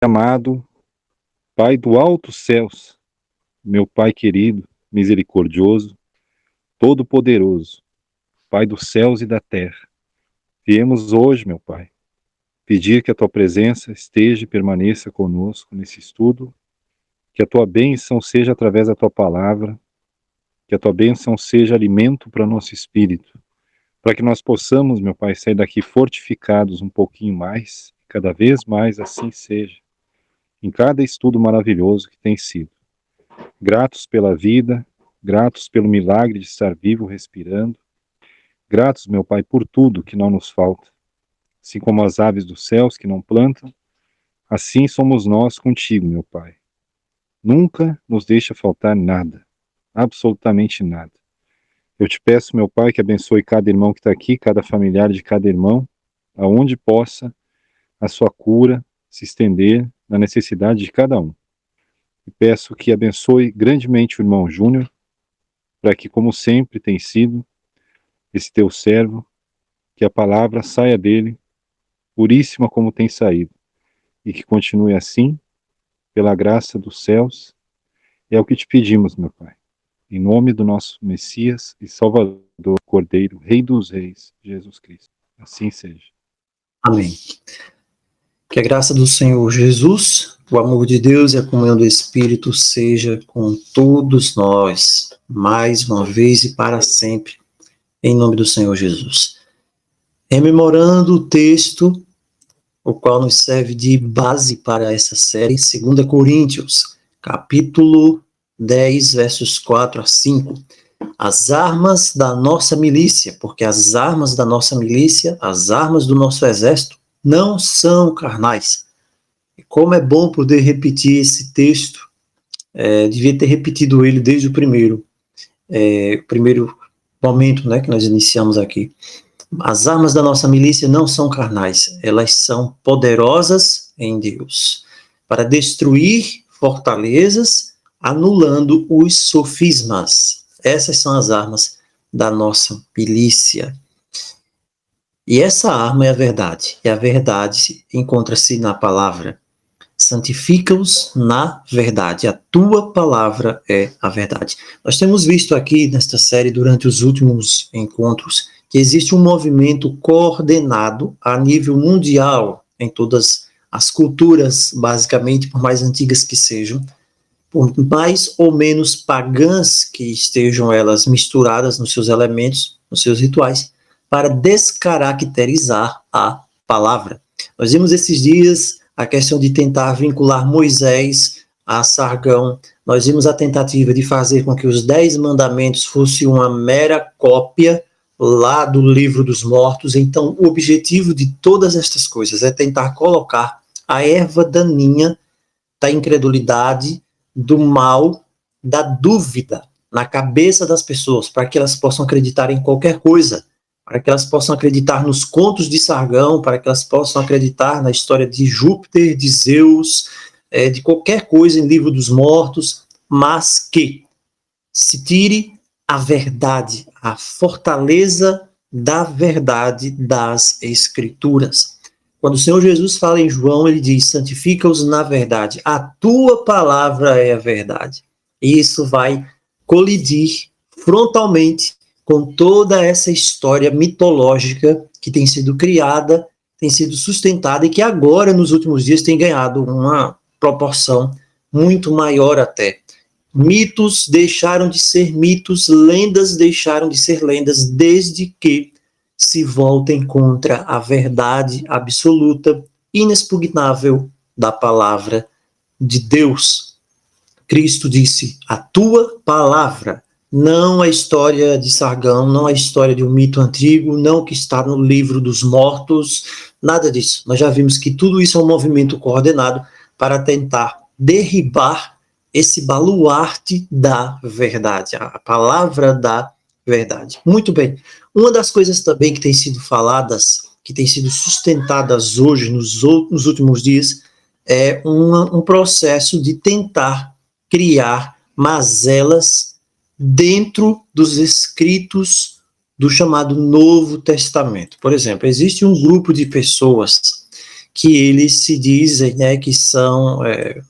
amado, Pai do altos céus, meu Pai querido, misericordioso, todo-poderoso, Pai dos céus e da terra, viemos hoje, meu Pai, pedir que a Tua presença esteja e permaneça conosco nesse estudo, que a Tua bênção seja através da Tua palavra, que a Tua bênção seja alimento para nosso espírito, para que nós possamos, meu Pai, sair daqui fortificados um pouquinho mais, cada vez mais assim seja, em cada estudo maravilhoso que tem sido. Gratos pela vida, gratos pelo milagre de estar vivo, respirando, gratos, meu Pai, por tudo que não nos falta. Assim como as aves dos céus que não plantam, assim somos nós contigo, meu Pai. Nunca nos deixa faltar nada, absolutamente nada. Eu te peço, meu Pai, que abençoe cada irmão que está aqui, cada familiar de cada irmão, aonde possa a sua cura se estender na necessidade de cada um. E peço que abençoe grandemente o irmão Júnior, para que, como sempre tem sido, esse teu servo, que a palavra saia dele, puríssima como tem saído, e que continue assim, pela graça dos céus. É o que te pedimos, meu Pai. Em nome do nosso Messias e Salvador, Cordeiro, Rei dos Reis, Jesus Cristo. Assim seja. Amém. Que a graça do Senhor Jesus, o amor de Deus e a comunhão do Espírito seja com todos nós, mais uma vez e para sempre, em nome do Senhor Jesus. Rememorando o texto, o qual nos serve de base para essa série, 2 Coríntios, capítulo 10, versos 4 a 5. As armas da nossa milícia, porque as armas da nossa milícia, as armas do nosso exército, não são carnais. E como é bom poder repetir esse texto, devia ter repetido ele desde o primeiro momento, né, que nós iniciamos aqui. As armas da nossa milícia não são carnais, elas são poderosas em Deus, para destruir fortalezas, anulando os sofismas. Essas são as armas da nossa milícia. E essa arma é a verdade. E a verdade encontra-se na palavra. Santifica-os na verdade. A tua palavra é a verdade. Nós temos visto aqui nesta série, durante os últimos encontros, que existe um movimento coordenado a nível mundial, em todas as culturas, basicamente, por mais antigas que sejam, por mais ou menos pagãs que estejam elas misturadas nos seus elementos, nos seus rituais, para descaracterizar a palavra. Nós vimos esses dias a questão de tentar vincular Moisés a Sargão. Nós vimos a tentativa de fazer com que os 10 mandamentos fossem uma mera cópia lá do livro dos mortos. Então, o objetivo de todas estas coisas é tentar colocar a erva daninha da incredulidade, do mal, da dúvida na cabeça das pessoas, para que elas possam acreditar em qualquer coisa, para que elas possam acreditar nos contos de Sargão, para que elas possam acreditar na história de Júpiter, de Zeus, de qualquer coisa em livro dos mortos, mas que se tire a verdade, a fortaleza da verdade das Escrituras. Quando o Senhor Jesus fala em João, ele diz: santifica-os na verdade, a tua palavra é a verdade. E isso vai colidir frontalmente com toda essa história mitológica que tem sido criada, tem sido sustentada e que agora, nos últimos dias, tem ganhado uma proporção muito maior até. Mitos deixaram de ser mitos, lendas deixaram de ser lendas, desde que se voltem contra a verdade absoluta, inexpugnável da palavra de Deus. Cristo disse: a tua palavra, não a história de Sargão, não a história de um mito antigo, não o que está no livro dos mortos, nada disso. Nós já vimos que tudo isso é um movimento coordenado para tentar derribar esse baluarte da verdade, a palavra da verdade. Muito bem. Uma das coisas também que tem sido faladas, que tem sido sustentadas hoje, nos últimos dias, é um processo de tentar criar mazelas dentro dos escritos do chamado Novo Testamento. Por exemplo, existe um grupo de pessoas que eles se dizem, né, que são,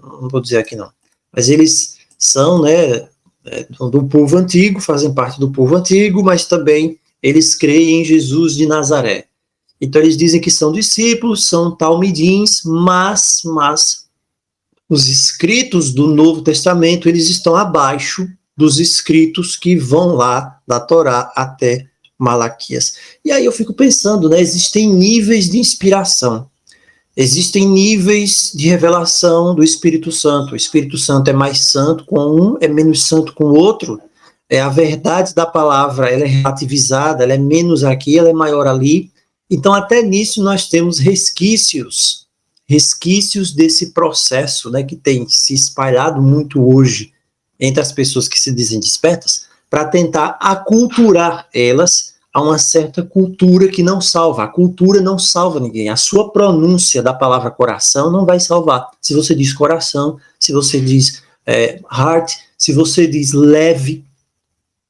não vou dizer aqui não, mas eles são, né, do povo antigo, fazem parte do povo antigo, mas também eles creem em Jesus de Nazaré. Então eles dizem que são discípulos, são talmidins, mas os escritos do Novo Testamento, eles estão abaixo dos escritos que vão lá da Torá até Malaquias. E aí eu fico pensando, né, existem níveis de inspiração, existem níveis de revelação do Espírito Santo. O Espírito Santo é mais santo com um, é menos santo com o outro. A verdade da palavra, ela é relativizada, ela é menos aqui, ela é maior ali. Então, até nisso nós temos resquícios desse processo, né, que tem se espalhado muito hoje entre as pessoas que se dizem despertas, para tentar aculturar elas a uma certa cultura que não salva. A cultura não salva ninguém. A sua pronúncia da palavra coração não vai salvar. Se você diz coração, se você diz heart, se você diz leve,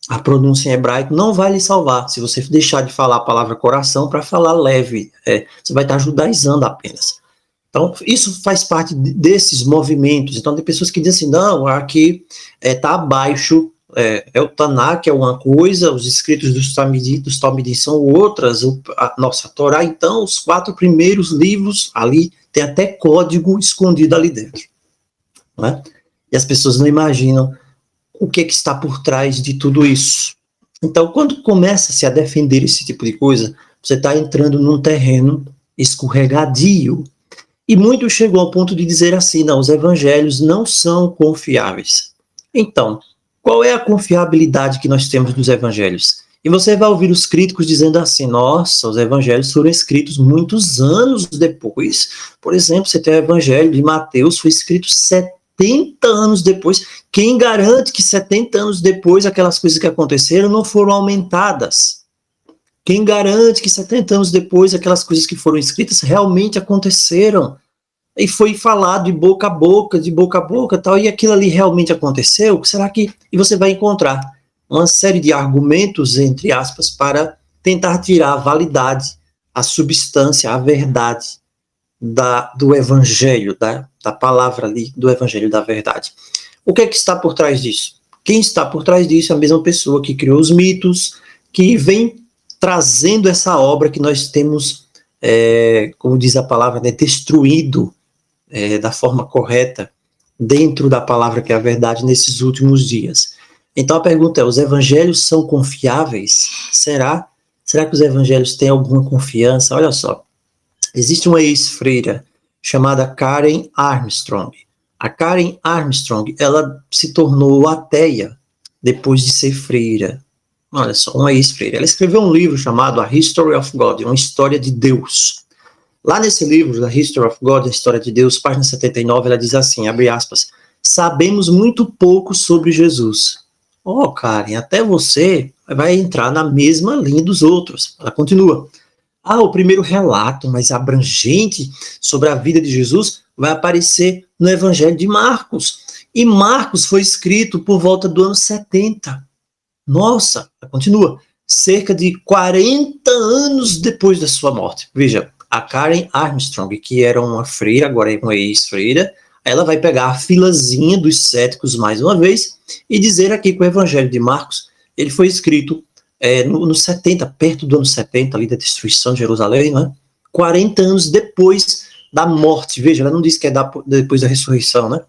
a pronúncia em hebraico não vai lhe salvar. Se você deixar de falar a palavra coração para falar leve, você vai estar judaizando apenas. Então, isso faz parte desses movimentos. Então, tem pessoas que dizem assim, não, aqui está abaixo, o Tanakh é uma coisa, os escritos dos Talmidim são outras, a Torá, então, os 4 primeiros livros ali, tem até código escondido ali dentro. Não é? E as pessoas não imaginam o que está por trás de tudo isso. Então, quando começa-se a defender esse tipo de coisa, você está entrando num terreno escorregadio. E muitos chegam ao ponto de dizer assim, não, os evangelhos não são confiáveis. Então, qual é a confiabilidade que nós temos dos evangelhos? E você vai ouvir os críticos dizendo assim, nossa, os evangelhos foram escritos muitos anos depois. Por exemplo, você tem o evangelho de Mateus, foi escrito 70 anos depois. Quem garante que 70 anos depois aquelas coisas que aconteceram não foram aumentadas? Quem garante que 70 anos depois aquelas coisas que foram escritas realmente aconteceram? E foi falado de boca a boca, tal, e aquilo ali realmente aconteceu? Será que... E você vai encontrar uma série de argumentos, entre aspas, para tentar tirar a validade, a substância, a verdade do evangelho, da palavra ali, do evangelho da verdade. O que é que está por trás disso? Quem está por trás disso é a mesma pessoa que criou os mitos, que vem trazendo essa obra que nós temos, como diz a palavra, né, destruído da forma correta dentro da palavra que é a verdade nesses últimos dias. Então a pergunta é, os evangelhos são confiáveis? Será? Será que os evangelhos têm alguma confiança? Olha só, existe uma ex-freira chamada Karen Armstrong. A Karen Armstrong, ela se tornou ateia depois de ser freira. Olha só, uma ex-freira. Ela escreveu um livro chamado A History of God, uma história de Deus. Lá nesse livro, da History of God, a história de Deus, página 79, ela diz assim, abre aspas, sabemos muito pouco sobre Jesus. Karen, até você vai entrar na mesma linha dos outros. Ela continua. O primeiro relato mais abrangente sobre a vida de Jesus vai aparecer no Evangelho de Marcos. E Marcos foi escrito por volta do ano 70. Nossa, continua, cerca de 40 anos depois da sua morte. Veja, a Karen Armstrong, que era uma freira, agora é uma ex-freira, ela vai pegar a filazinha dos céticos mais uma vez e dizer aqui que o Evangelho de Marcos, ele foi escrito no 70, perto do ano 70, ali da destruição de Jerusalém, né? 40 anos depois da morte. Veja, ela não diz que é depois da ressurreição, né?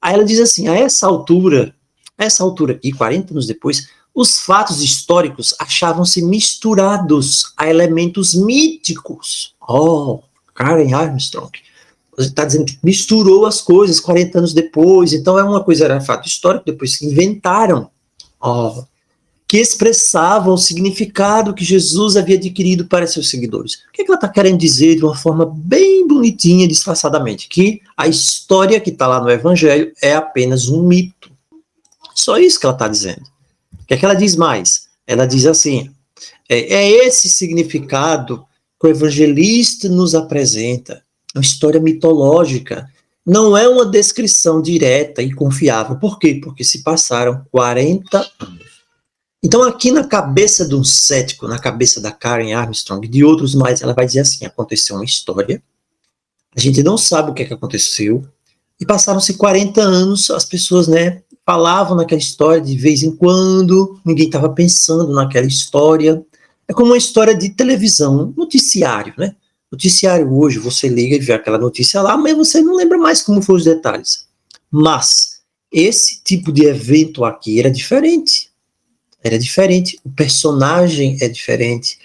Aí ela diz assim, a essa altura aqui, 40 anos depois, os fatos históricos achavam-se misturados a elementos míticos. Karen Armstrong. Você está dizendo que misturou as coisas 40 anos depois, então uma coisa era fato histórico, depois se inventaram. Que expressavam o significado que Jesus havia adquirido para seus seguidores. O que ela está querendo dizer de uma forma bem bonitinha, disfarçadamente? Que a história que está lá no Evangelho é apenas um mito. Só isso que ela está dizendo. O que ela diz mais? Ela diz assim, esse significado que o evangelista nos apresenta, uma história mitológica, não é uma descrição direta e confiável. Por quê? Porque se passaram 40 anos. Então, aqui na cabeça de um cético, na cabeça da Karen Armstrong e de outros mais, ela vai dizer assim, aconteceu uma história, A gente não sabe o que é que aconteceu. E passaram-se 40 anos, as pessoas, né, falavam naquela história de vez em quando, ninguém estava pensando naquela história. É como uma história de televisão, noticiário, né? Noticiário hoje, você liga e vê aquela notícia lá, mas você não lembra mais como foram os detalhes. Mas esse tipo de evento aqui era diferente. Era diferente. O personagem é diferente,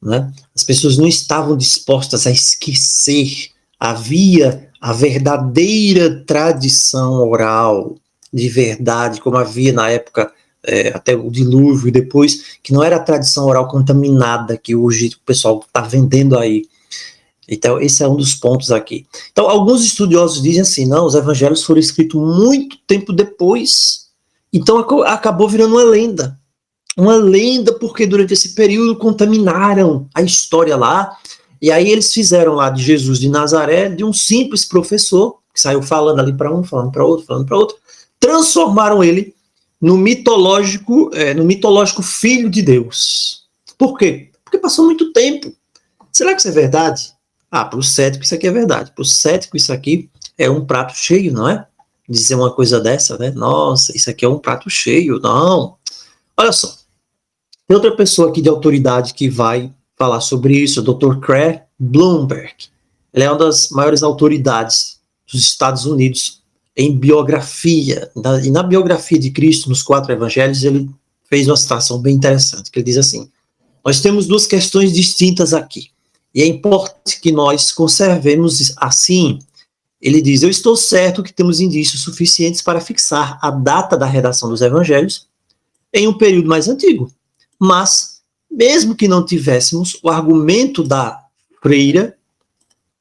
né? As pessoas não estavam dispostas a esquecer. Havia a verdadeira tradição oral, de verdade, como havia na época, até o dilúvio e depois, que não era a tradição oral contaminada que hoje o pessoal está vendendo aí. Então, esse é um dos pontos aqui. Então, alguns estudiosos dizem assim, não, os evangelhos foram escritos muito tempo depois, então acabou virando uma lenda. Uma lenda porque durante esse período contaminaram a história lá, e aí eles fizeram lá de Jesus de Nazaré, de um simples professor, que saiu falando ali para um, falando para outro, falando para outro, transformaram ele no mitológico filho de Deus. Por quê? Porque passou muito tempo. Será que isso é verdade? Ah, para o cético isso aqui é verdade. Para o cético isso aqui é um prato cheio, não é? Dizer uma coisa dessa, né? Nossa, isso aqui é um prato cheio. Não. Olha só. Tem outra pessoa aqui de autoridade que vai falar sobre isso, o Dr. Craig Blomberg. Ele é uma das maiores autoridades dos Estados Unidos em biografia. E na biografia de Cristo, nos 4 evangelhos, ele fez uma citação bem interessante, que ele diz assim, nós temos 2 questões distintas aqui, e é importante que nós conservemos assim. Ele diz, eu estou certo que temos indícios suficientes para fixar a data da redação dos evangelhos em um período mais antigo. Mas, mesmo que não tivéssemos, o argumento da freira,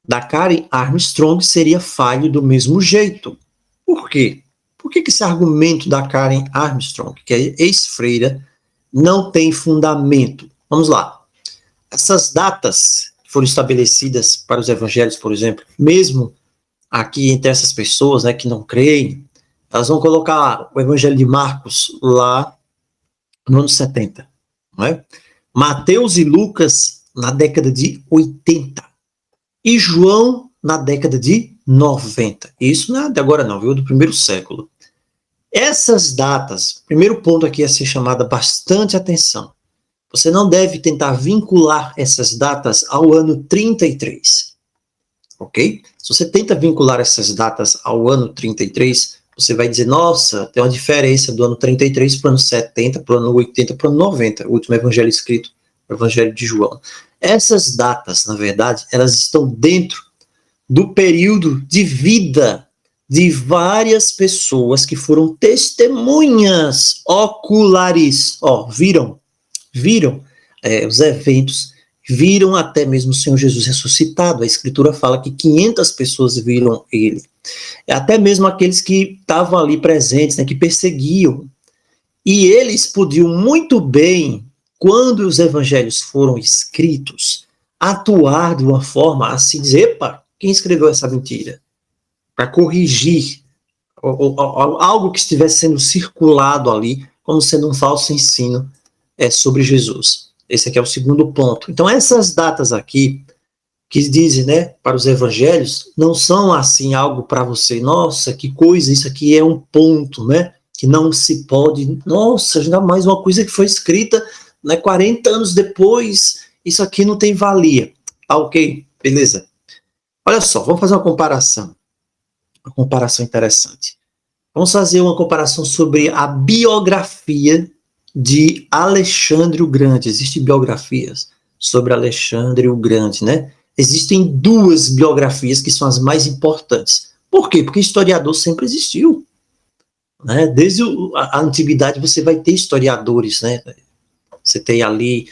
da Karen Armstrong, seria falho do mesmo jeito. Por quê? Por que esse argumento da Karen Armstrong, que é ex-freira, não tem fundamento? Vamos lá. Essas datas que foram estabelecidas para os evangelhos, por exemplo, mesmo aqui entre essas pessoas, né, que não creem, elas vão colocar o evangelho de Marcos lá no ano 70. Não é? Mateus e Lucas na década de 80 e João na década de 90. Isso não é de agora não, viu? Do primeiro século. Essas datas, primeiro ponto aqui a ser chamada bastante atenção. Você não deve tentar vincular essas datas ao ano 33, ok? Se você tenta vincular essas datas ao ano 33, você vai dizer, nossa, tem uma diferença do ano 33 para o ano 70, para o ano 80, para o ano 90, o último evangelho escrito, o evangelho de João. Essas datas, na verdade, elas estão dentro do período de vida de várias pessoas que foram testemunhas oculares, viram os eventos, viram até mesmo o Senhor Jesus ressuscitado. A Escritura fala que 500 pessoas viram ele. Até mesmo aqueles que estavam ali presentes, né, que perseguiam. E eles podiam muito bem, quando os evangelhos foram escritos, atuar de uma forma assim, dizer, epa, quem escreveu essa mentira? Para corrigir algo que estivesse sendo circulado ali, como sendo um falso ensino sobre Jesus. Esse aqui é o segundo ponto. Então, essas datas aqui, que dizem, né, para os evangelhos, não são assim algo para você, nossa, que coisa, isso aqui é um ponto, né, que não se pode, nossa, ainda mais uma coisa que foi escrita, né, 40 anos depois, isso aqui não tem valia. Ah, ok, beleza. Olha só, vamos fazer uma comparação interessante. Vamos fazer uma comparação sobre a biografia de Alexandre o Grande. Existem biografias sobre Alexandre o Grande, né? Existem 2 biografias que são as mais importantes. Por quê? Porque historiador sempre existiu. Né? Desde a antiguidade você vai ter historiadores, né? Você tem ali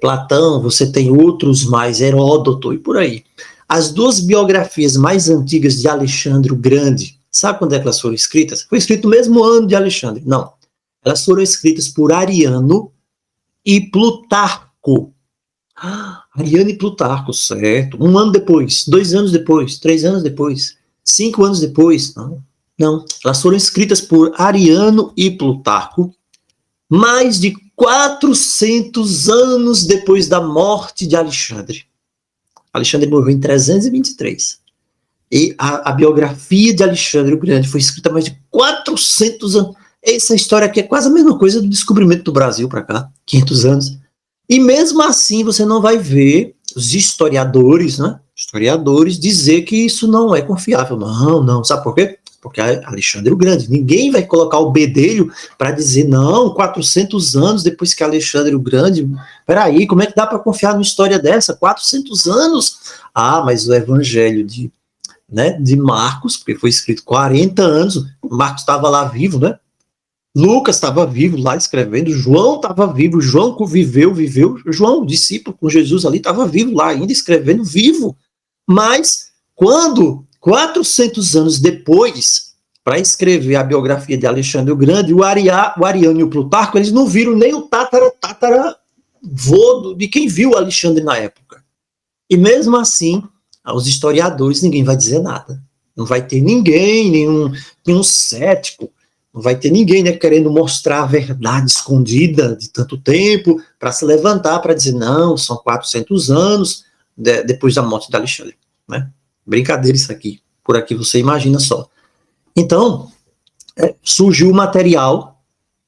Platão, você tem outros mais, Heródoto e por aí. As 2 biografias mais antigas de Alexandre o Grande, sabe quando é que elas foram escritas? Foi escrito no mesmo ano de Alexandre. Não. Elas foram escritas por Ariano e Plutarco. Ariano e Plutarco, certo. 1 ano depois, 2 anos depois, 3 anos depois, 5 anos depois. Não. Elas foram escritas por Ariano e Plutarco mais de 400 anos depois da morte de Alexandre. Alexandre morreu em 323. E a biografia de Alexandre o Grande foi escrita há mais de 400 anos. Essa história aqui é quase a mesma coisa do descobrimento do Brasil para cá, 500 anos. E mesmo assim você não vai ver os historiadores, né? Historiadores dizer que isso não é confiável. Não, não. Sabe por quê? Porque é Alexandre o Grande. Ninguém vai colocar o bedelho para dizer, não, 400 anos depois que Alexandre o Grande. Peraí, como é que dá para confiar numa história dessa? 400 anos? Ah, mas o evangelho de Marcos, porque foi escrito 40 anos, Marcos estava lá vivo, né? Lucas estava vivo lá escrevendo, João estava vivo, João viveu, João, discípulo com Jesus ali, estava vivo lá ainda escrevendo, vivo. Mas quando, 400 anos depois, para escrever a biografia de Alexandre o Grande, o Ariano e o Plutarco, eles não viram nem o tataravô de quem viu Alexandre na época. E mesmo assim, aos historiadores, ninguém vai dizer nada. Não vai ter ninguém, nenhum cético, não vai ter ninguém, né, querendo mostrar a verdade escondida de tanto tempo, para se levantar, para dizer, não, são 400 anos depois da morte de Alexandre. Né? Brincadeira isso aqui. Por aqui você imagina só. Então, surgiu o material,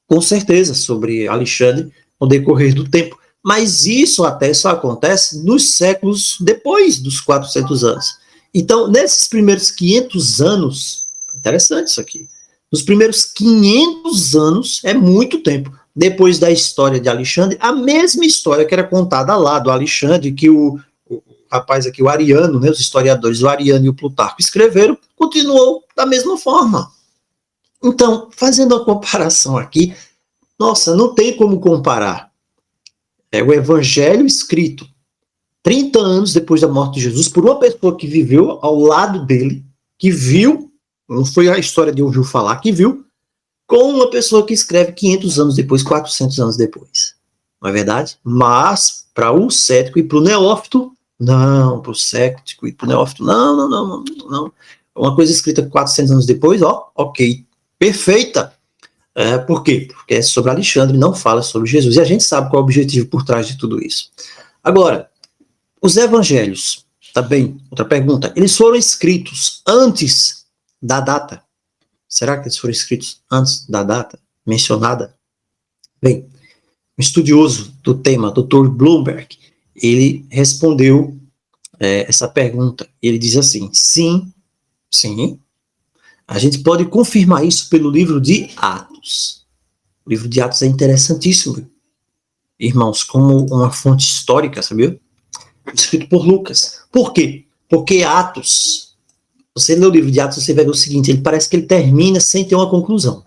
com certeza, sobre Alexandre no decorrer do tempo. Mas isso até só acontece nos séculos depois dos 400 anos. Então, nesses primeiros 500 anos, interessante isso aqui, nos primeiros 500 anos, é muito tempo, depois da história de Alexandre, a mesma história que era contada lá do Alexandre, que o rapaz aqui, o Ariano, né, os historiadores, o Ariano e o Plutarco escreveram, continuou da mesma forma. Então, fazendo a comparação aqui, nossa, não tem como comparar. É o evangelho escrito 30 anos depois da morte de Jesus, por uma pessoa que viveu ao lado dele, que viu, não foi a história de ouviu falar, que viu, com uma pessoa que escreve 500 anos depois, 400 anos depois. Não é verdade? Mas, para o cético e para o neófito, não, para o cético e para o neófito, não. Uma coisa escrita 400 anos depois, ok, perfeita. Por quê? Porque é sobre Alexandre, não fala sobre Jesus. E a gente sabe qual é o objetivo por trás de tudo isso. Agora, os evangelhos, tá bem? Outra pergunta. Eles foram escritos antes da data? Será que eles foram escritos antes da data mencionada? Bem, um estudioso do tema, Dr. Bloomberg, ele respondeu essa pergunta. Ele diz assim, sim, a gente pode confirmar isso pelo livro de Atos. O livro de Atos é interessantíssimo, irmãos, como uma fonte histórica, sabia? Escrito por Lucas. Por quê? Porque Atos, você lê o livro de Atos, você vai ver o seguinte, ele parece que ele termina sem ter uma conclusão.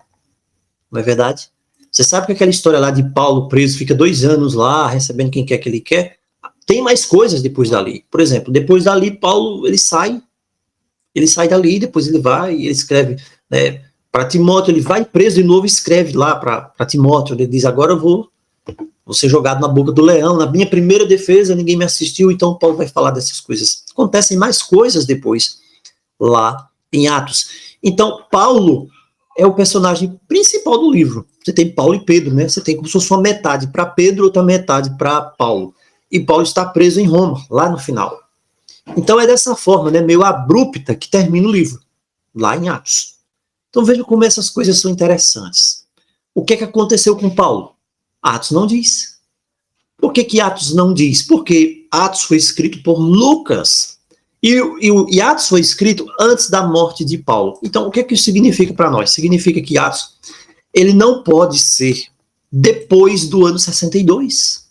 Não é verdade? Você sabe que aquela história lá de Paulo preso, fica 2 anos lá, recebendo quem quer que ele quer, tem mais coisas depois dali. Por exemplo, depois dali, Paulo, ele sai dali, depois ele vai e ele escreve, né, para Timóteo, ele vai preso de novo e escreve lá para Timóteo, ele diz, agora eu vou ser jogado na boca do leão, na minha primeira defesa, ninguém me assistiu, então Paulo vai falar dessas coisas. Acontecem mais coisas depois, lá em Atos. Então, Paulo é o personagem principal do livro. Você tem Paulo e Pedro, né? Você tem como se fosse uma metade para Pedro, outra metade para Paulo. E Paulo está preso em Roma, lá no final. Então é dessa forma, né, meio abrupta, que termina o livro, lá em Atos. Então veja como essas coisas são interessantes. O que aconteceu com Paulo? Atos não diz. Por que Atos não diz? Porque Atos foi escrito por Lucas. E Atos foi escrito antes da morte de Paulo. Então, o que isso significa para nós? Significa que Atos ele não pode ser depois do ano 62.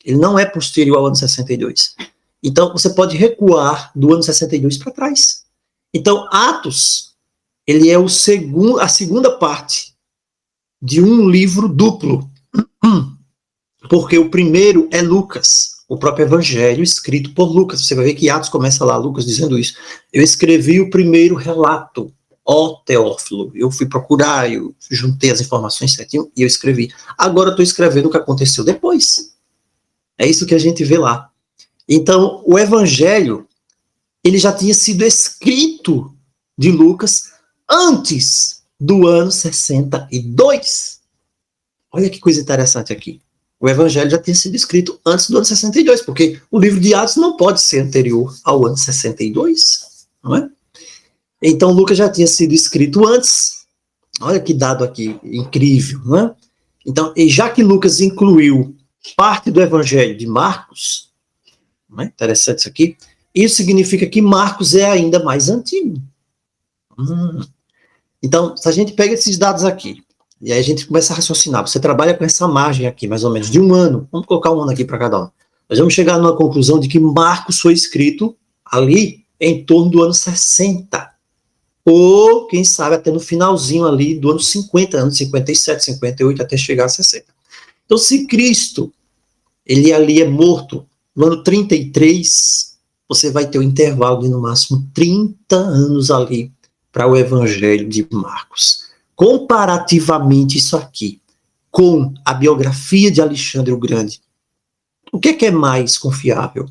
Ele não é posterior ao ano 62. Então, você pode recuar do ano 62 para trás. Então, Atos, ele é a segunda parte de um livro duplo. Porque o primeiro é Lucas, o próprio evangelho escrito por Lucas. Você vai ver que Atos começa lá, Lucas dizendo isso. Eu escrevi o primeiro relato, ó Teófilo. Eu fui procurar, eu juntei as informações certinho e eu escrevi. Agora eu estou escrevendo o que aconteceu depois. É isso que a gente vê lá. Então, o evangelho, ele já tinha sido escrito de Lucas antes do ano 62. Olha que coisa interessante aqui. O evangelho já tinha sido escrito antes do ano 62, porque o livro de Atos não pode ser anterior ao ano 62, não é? Então, Lucas já tinha sido escrito antes. Olha que dado aqui incrível, não é? Então, e já que Lucas incluiu parte do Evangelho de Marcos, não é? Interessante isso aqui, isso significa que Marcos é ainda mais antigo. Então, se a gente pega esses dados aqui, e aí a gente começa a raciocinar, você trabalha com essa margem aqui, mais ou menos, de um ano, vamos colocar um ano aqui para cada um, nós vamos chegar numa conclusão de que Marcos foi escrito ali em torno do ano 60, ou, quem sabe, até no finalzinho ali do ano 50, anos 57, 58, até chegar a 60. Então, se Cristo, ele ali é morto no ano 33, você vai ter um intervalo de, no máximo, 30 anos ali para o Evangelho de Marcos. Comparativamente isso aqui com a biografia de Alexandre o Grande, o que é mais confiável?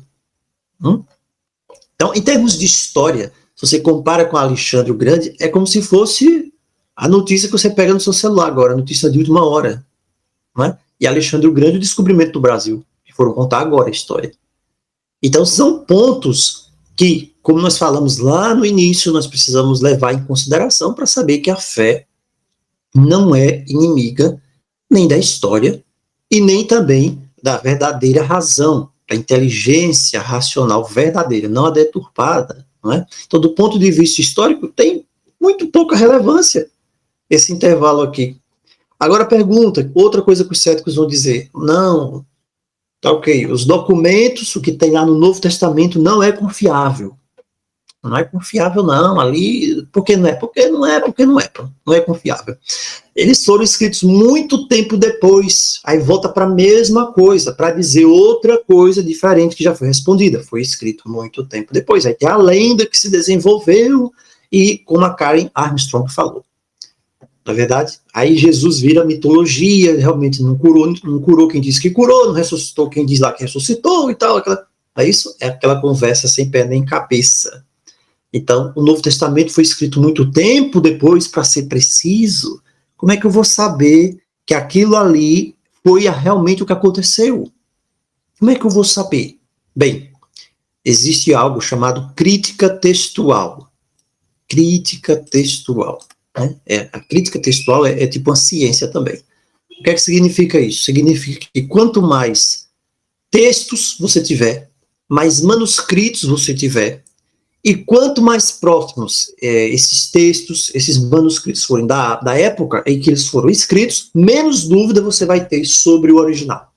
Então, em termos de história, se você compara com Alexandre o Grande, é como se fosse a notícia que você pega no seu celular agora, a notícia de última hora. Não é? E Alexandre o Grande, o descobrimento do Brasil, que foram contar agora a história. Então, são pontos que, como nós falamos lá no início, nós precisamos levar em consideração para saber que a fé não é inimiga nem da história e nem também da verdadeira razão, da inteligência racional verdadeira, não a deturpada. Não é? Então, do ponto de vista histórico, tem muito pouca relevância esse intervalo aqui. Agora, pergunta, outra coisa que os céticos vão dizer, não, tá ok, os documentos, o que tem lá no Novo Testamento não é confiável. Não é confiável, não, ali, por que não é? Porque não é, não é confiável. Eles foram escritos muito tempo depois, aí volta para a mesma coisa, para dizer outra coisa diferente que já foi respondida, foi escrito muito tempo depois, aí tem a lenda que se desenvolveu, e como a Karen Armstrong falou. Na verdade, aí Jesus vira mitologia, realmente não curou quem disse que curou, não ressuscitou quem diz lá que ressuscitou e tal, isso é aquela conversa sem pé nem cabeça. Então, o Novo Testamento foi escrito muito tempo depois, para ser preciso. Como é que eu vou saber que aquilo ali foi realmente o que aconteceu? Como é que eu vou saber? Bem, existe algo chamado crítica textual. Crítica textual. Né? A crítica textual é tipo uma ciência também. O que é que significa isso? Significa que quanto mais textos você tiver, mais manuscritos você tiver, e quanto mais próximos esses textos, esses manuscritos forem da época em que eles foram escritos, menos dúvida você vai ter sobre o original.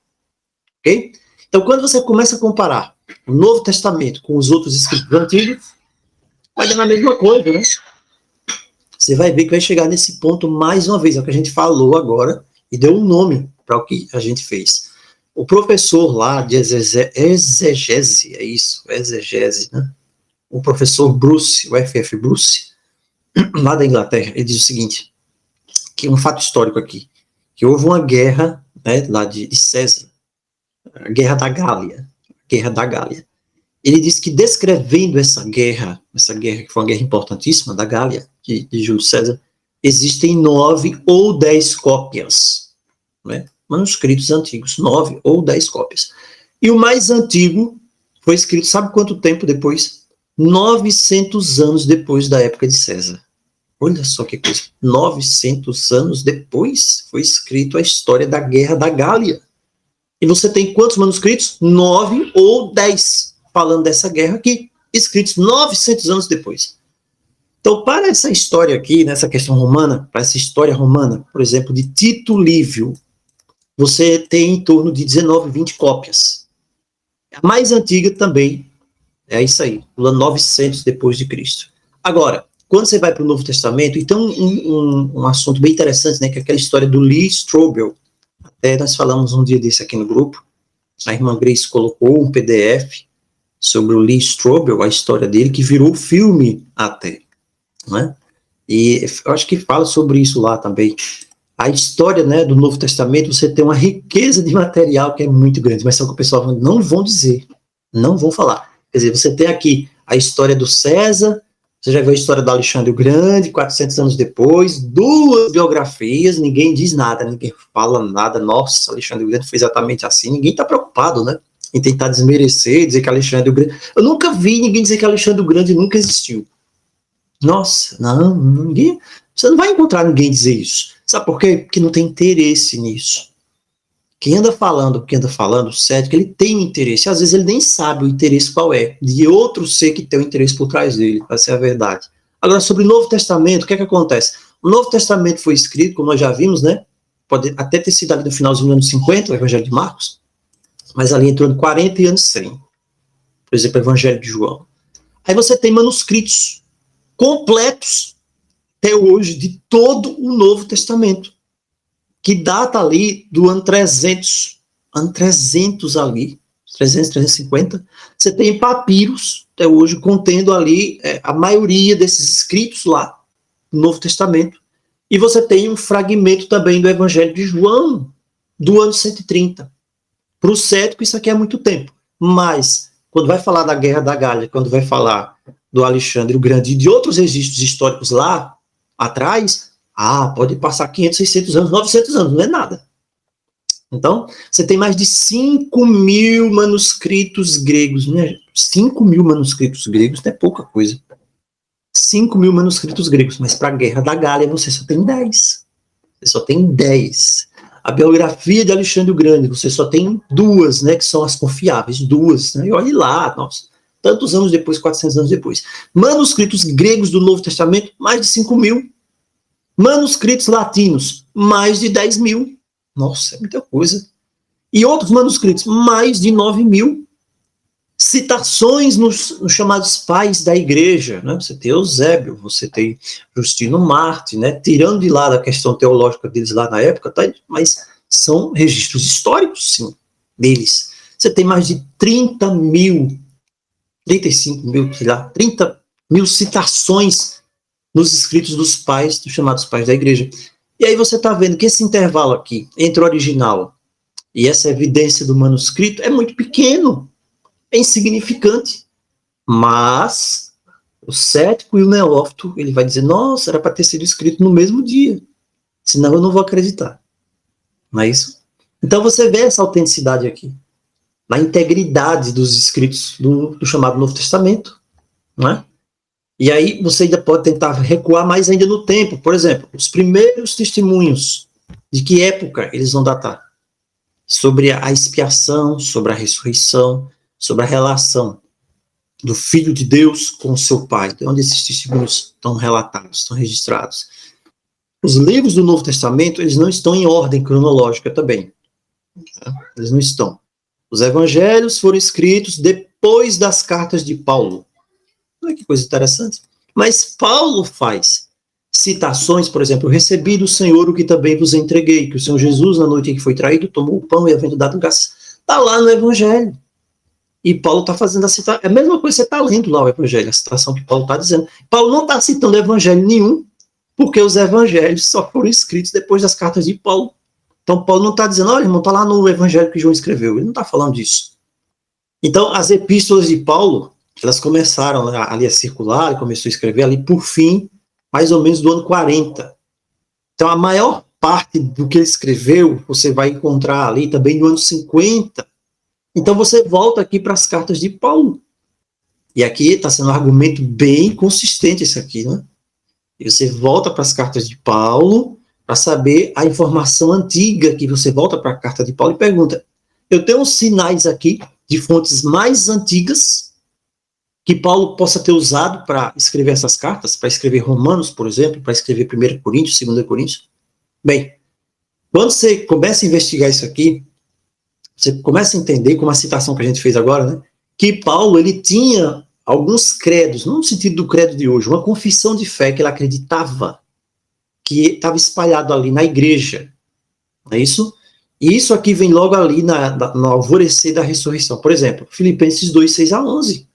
Ok? Então, quando você começa a comparar o Novo Testamento com os outros escritos antigos, vai dar a mesma coisa, né? Você vai ver que vai chegar nesse ponto mais uma vez, é o que a gente falou agora, e deu um nome para o que a gente fez. O professor lá de exegese, é isso, exegese, né? O professor Bruce, o F.F. Bruce, lá da Inglaterra, ele diz o seguinte, que é um fato histórico aqui, que houve uma guerra, né, lá de César, a Guerra da Gália, Ele diz que descrevendo essa guerra que foi uma guerra importantíssima da Gália, de Júlio César, existem 9 ou 10 cópias, né, manuscritos antigos, 9 ou 10 cópias. E o mais antigo foi escrito, sabe quanto tempo depois? 900 anos depois da época de César. Olha só que coisa. 900 anos depois foi escrito a história da Guerra da Gália. E você tem quantos manuscritos? 9 ou 10, falando dessa guerra aqui, escritos 900 anos depois. Então, para essa história aqui, nessa questão romana, para essa história romana, por exemplo, de Tito Livio, você tem em torno de 19, 20 cópias. A mais antiga também é isso aí, no ano 900 depois de Cristo. Agora, quando você vai para o Novo Testamento, então um assunto bem interessante, né, que é aquela história do Lee Strobel. Até nós falamos um dia desse aqui no grupo. A irmã Grace colocou um PDF sobre o Lee Strobel, a história dele, que virou filme até. Né? E eu acho que fala sobre isso lá também. A história, né, do Novo Testamento, você tem uma riqueza de material que é muito grande, mas só que o pessoal não vão dizer, não vão falar. Quer dizer, você tem aqui a história do César, você já viu a história do Alexandre o Grande, 400 anos depois, 2 biografias, ninguém diz nada, ninguém fala nada, nossa, Alexandre o Grande foi exatamente assim, ninguém está preocupado, né, em tentar desmerecer, dizer que Alexandre o Grande... Eu nunca vi ninguém dizer que Alexandre o Grande nunca existiu. Nossa, não, ninguém, você não vai encontrar ninguém dizer isso. Sabe por quê? Porque não tem interesse nisso. Quem anda falando, o cético, ele tem um interesse. Às vezes ele nem sabe o interesse qual é, de outro ser que tem um interesse por trás dele. Essa é a verdade. Agora, sobre o Novo Testamento, o que é que acontece? O Novo Testamento foi escrito, como nós já vimos, né? Pode até ter sido ali no finalzinho dos anos 50, o Evangelho de Marcos, mas ali entrou em 40 e anos 100. Por exemplo, o Evangelho de João. Aí você tem manuscritos completos, até hoje, de todo o Novo Testamento, que data ali do ano 300. Ano 300 ali, 300, 350. Você tem papiros, até hoje, contendo ali a maioria desses escritos lá, no Novo Testamento. E você tem um fragmento também do Evangelho de João, do ano 130. Para o cético, isso aqui é muito tempo. Mas, quando vai falar da Guerra da Gália, quando vai falar do Alexandre o Grande e de outros registros históricos lá atrás, pode passar 500, 600 anos, 900 anos, não é nada. Então, você tem mais de 5.000 manuscritos gregos, né? 5.000 manuscritos gregos não é pouca coisa. 5.000 manuscritos gregos, mas para a Guerra da Gália você só tem 10. Você só tem 10. A biografia de Alexandre o Grande, você só tem 2, né, que são as confiáveis, 2, né, e olhe lá, nossa, tantos anos depois, 400 anos depois. Manuscritos gregos do Novo Testamento, mais de 5.000. Manuscritos latinos, mais de 10.000. Nossa, é muita coisa. E outros manuscritos, mais de 9.000. Citações nos chamados pais da igreja, né? Você tem Eusébio, você tem Justino Marte, né? Tirando de lado a questão teológica deles lá na época, tá? Mas são registros históricos, sim, deles. Você tem mais de 30.000, 35.000, sei lá, 30.000 citações nos escritos dos pais, dos chamados pais da igreja. E aí você está vendo que esse intervalo aqui, entre o original e essa evidência do manuscrito, é muito pequeno, é insignificante. Mas o cético e o neófito, ele vai dizer, nossa, era para ter sido escrito no mesmo dia, senão eu não vou acreditar. Não é isso? Então você vê essa autenticidade aqui, na integridade dos escritos do chamado Novo Testamento, não é? E aí você ainda pode tentar recuar mais ainda no tempo. Por exemplo, os primeiros testemunhos, de que época eles vão datar? Sobre a expiação, sobre a ressurreição, sobre a relação do Filho de Deus com o seu Pai. De onde esses testemunhos estão relatados, estão registrados. Os livros do Novo Testamento, eles não estão em ordem cronológica também. Eles não estão. Os evangelhos foram escritos depois das cartas de Paulo. Olha que coisa interessante. Mas Paulo faz citações, por exemplo, recebi do Senhor o que também vos entreguei, que o Senhor Jesus, na noite em que foi traído, tomou o pão e havendo dado graças. Está lá no Evangelho. E Paulo está fazendo a citação. É a mesma coisa que você está lendo lá o Evangelho, a citação que Paulo está dizendo. Paulo não está citando Evangelho nenhum, porque os Evangelhos só foram escritos depois das cartas de Paulo. Então Paulo não está dizendo, olha, irmão, está lá no Evangelho que João escreveu. Ele não está falando disso. Então, as epístolas de Paulo, elas começaram ali a circular, ele começou a escrever ali por fim, mais ou menos do ano 40. Então, a maior parte do que ele escreveu, você vai encontrar ali também no ano 50. Então, você volta aqui para as cartas de Paulo. E aqui está sendo um argumento bem consistente isso aqui, né? E você volta para as cartas de Paulo para saber a informação antiga, que você volta para a carta de Paulo e pergunta, eu tenho uns sinais aqui de fontes mais antigas que Paulo possa ter usado para escrever essas cartas, para escrever Romanos, por exemplo, para escrever 1 Coríntios, 2 Coríntios. Bem, quando você começa a investigar isso aqui, você começa a entender, como a citação que a gente fez agora, né, que Paulo ele tinha alguns credos, não no sentido do credo de hoje, uma confissão de fé que ele acreditava, que estava espalhado ali na igreja, não é isso? E isso aqui vem logo ali no alvorecer da ressurreição. Por exemplo, Filipenses 2, 6 a 11.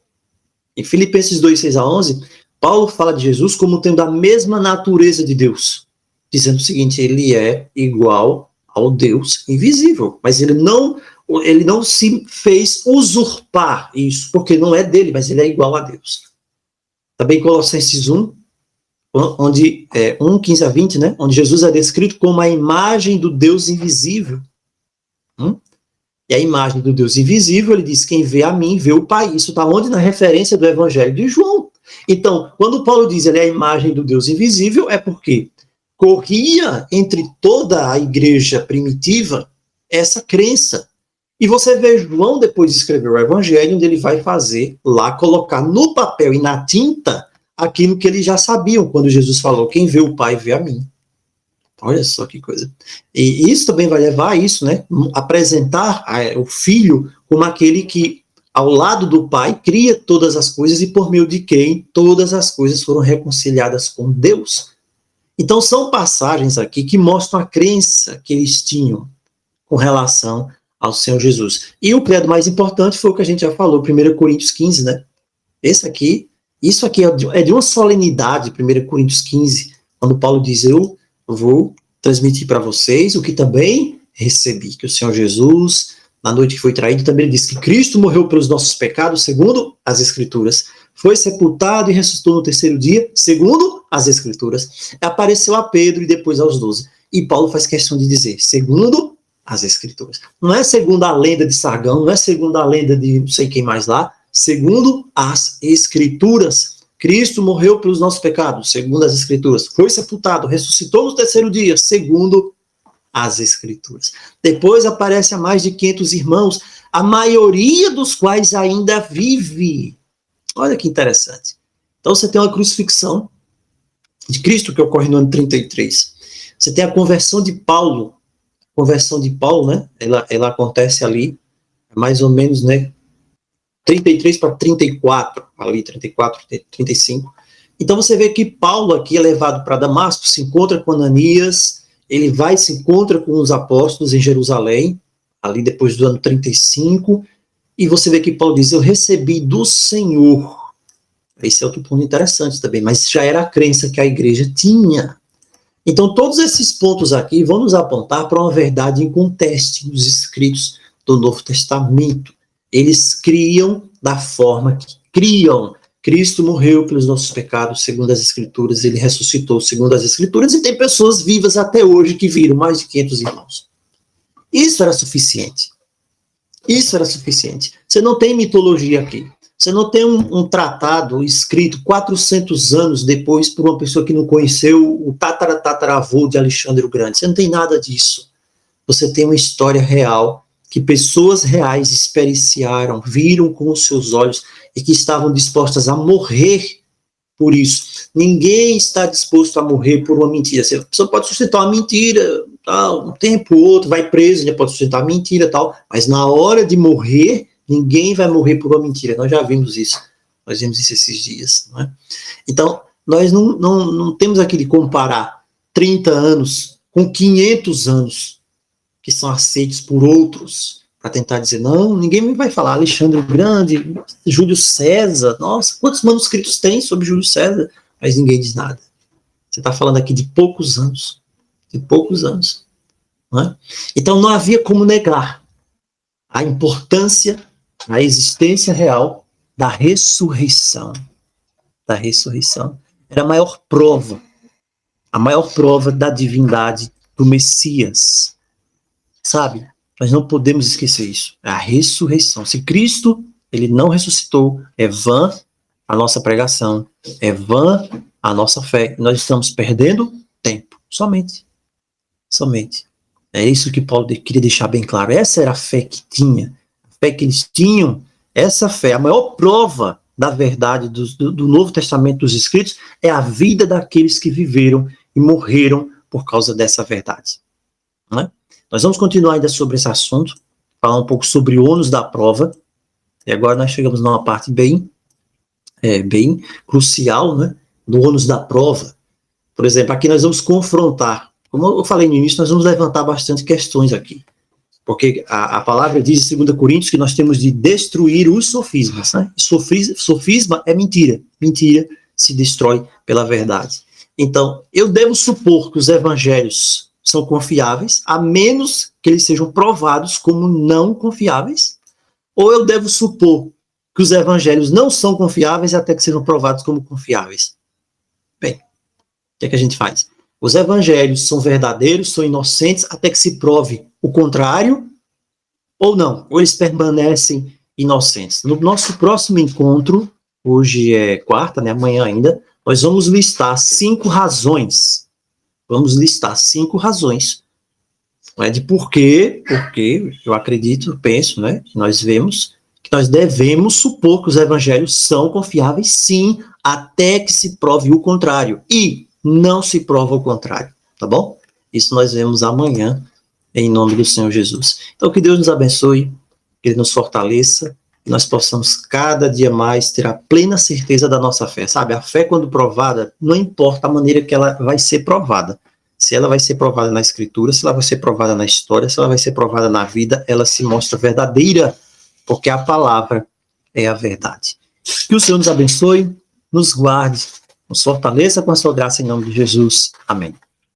Em Filipenses 2, 6 a 11, Paulo fala de Jesus como tendo a mesma natureza de Deus, dizendo o seguinte, ele é igual ao Deus invisível, mas ele não se fez usurpar isso, porque não é dele, mas ele é igual a Deus. Também Colossenses 1, onde 1, 15 a 20, né, onde Jesus é descrito como a imagem do Deus invisível. E a imagem do Deus invisível, ele diz, quem vê a mim, vê o Pai. Isso está onde? Na referência do Evangelho de João. Então, quando Paulo diz ele é a imagem do Deus invisível, é porque corria entre toda a igreja primitiva essa crença. E você vê João, depois de escrever o Evangelho, onde ele vai fazer lá, colocar no papel e na tinta aquilo que eles já sabiam, quando Jesus falou, quem vê o Pai vê a mim. Olha só que coisa. E isso também vai levar a isso, né? Apresentar o Filho como aquele que, ao lado do Pai, cria todas as coisas e por meio de quem todas as coisas foram reconciliadas com Deus. Então, são passagens aqui que mostram a crença que eles tinham com relação ao Senhor Jesus. E o credo mais importante foi o que a gente já falou, 1 Coríntios 15, né? Isso aqui é de uma solenidade, 1 Coríntios 15, quando Paulo diz, eu vou transmitir para vocês o que também recebi, que o Senhor Jesus, na noite que foi traído, também disse que Cristo morreu pelos nossos pecados, segundo as Escrituras, foi sepultado e ressuscitou no terceiro dia, segundo as Escrituras, apareceu a Pedro e depois aos 12. E Paulo faz questão de dizer, segundo as Escrituras. Não é segundo a lenda de Sargão, não é segundo a lenda de não sei quem mais lá, segundo as Escrituras. Cristo morreu pelos nossos pecados, segundo as Escrituras. Foi sepultado, ressuscitou no terceiro dia, segundo as Escrituras. Depois aparece a mais de 500 irmãos, a maioria dos quais ainda vive. Olha que interessante. Então você tem uma crucifixão de Cristo que ocorre no ano 33. Você tem a conversão de Paulo. A conversão de Paulo, né? Ela acontece ali, mais ou menos, né? 33 para 34, ali 34, 35. Então você vê que Paulo aqui é levado para Damasco, se encontra com Ananias, ele vai se encontra com os apóstolos em Jerusalém, ali depois do ano 35, e você vê que Paulo diz, eu recebi do Senhor. Esse é outro ponto interessante também, mas já era a crença que a igreja tinha. Então todos esses pontos aqui vão nos apontar para uma verdade inconteste nos escritos do Novo Testamento. Eles criam da forma que criam. Cristo morreu pelos nossos pecados, segundo as Escrituras, ele ressuscitou, segundo as Escrituras, e tem pessoas vivas até hoje que viram mais de 500 irmãos. Isso era suficiente. Isso era suficiente. Você não tem mitologia aqui. Você não tem um tratado escrito 400 anos depois por uma pessoa que não conheceu o tataravô de Alexandre o Grande. Você não tem nada disso. Você tem uma história real que pessoas reais experienciaram, viram com os seus olhos e que estavam dispostas a morrer por isso. Ninguém está disposto a morrer por uma mentira. A pessoa pode sustentar uma mentira, tal, um tempo ou outro, vai preso, pode sustentar uma mentira, tal, mas na hora de morrer, ninguém vai morrer por uma mentira. Nós já vimos isso. Nós vimos isso esses dias. Não é? Então, nós não temos aqui de comparar 30 anos com 500 anos que são aceitos por outros, para tentar dizer, não, ninguém me vai falar Alexandre o Grande, Júlio César, nossa, quantos manuscritos tem sobre Júlio César? Mas ninguém diz nada. Você está falando aqui de poucos anos. Não é? Então não havia como negar a importância, a existência real da ressurreição. Da ressurreição. Era a maior prova da divindade do Messias. Sabe? Nós não podemos esquecer isso. É a ressurreição. Se Cristo ele não ressuscitou, é vã a nossa pregação, é vã a nossa fé. Nós estamos perdendo tempo. Somente. É isso que Paulo queria deixar bem claro. Essa era a fé que tinha. A fé que eles tinham. Essa fé, a maior prova da verdade do Novo Testamento, dos Escritos, é a vida daqueles que viveram e morreram por causa dessa verdade. Não é? Nós vamos continuar ainda sobre esse assunto, falar um pouco sobre o ônus da prova, e agora nós chegamos numa parte bem crucial, né, do ônus da prova. Por exemplo, aqui nós vamos confrontar, como eu falei no início, nós vamos levantar bastante questões aqui, porque a palavra diz em 2 Coríntios que nós temos de destruir os sofismas, né? Sofisma é mentira se destrói pela verdade. Então, eu devo supor que os evangelhos são confiáveis, a menos que eles sejam provados como não confiáveis, ou eu devo supor que os evangelhos não são confiáveis até que sejam provados como confiáveis? Bem, o que é que a gente faz? Os evangelhos são verdadeiros, são inocentes, até que se prove o contrário, ou não, ou eles permanecem inocentes. No nosso próximo encontro, hoje é quarta, né, amanhã ainda, nós vamos listar 5 razões. Vamos listar 5 razões, né, de porque eu acredito, penso, né, que nós vemos que nós devemos supor que os evangelhos são confiáveis, sim, até que se prove o contrário. E não se prova o contrário, tá bom? Isso nós vemos amanhã, em nome do Senhor Jesus. Então, que Deus nos abençoe, que Ele nos fortaleça, que nós possamos cada dia mais ter a plena certeza da nossa fé, sabe? A fé, quando provada, não importa a maneira que ela vai ser provada. Se ela vai ser provada na Escritura, se ela vai ser provada na história, se ela vai ser provada na vida, ela se mostra verdadeira, porque a palavra é a verdade. Que o Senhor nos abençoe, nos guarde, nos fortaleça com a sua graça em nome de Jesus. Amém.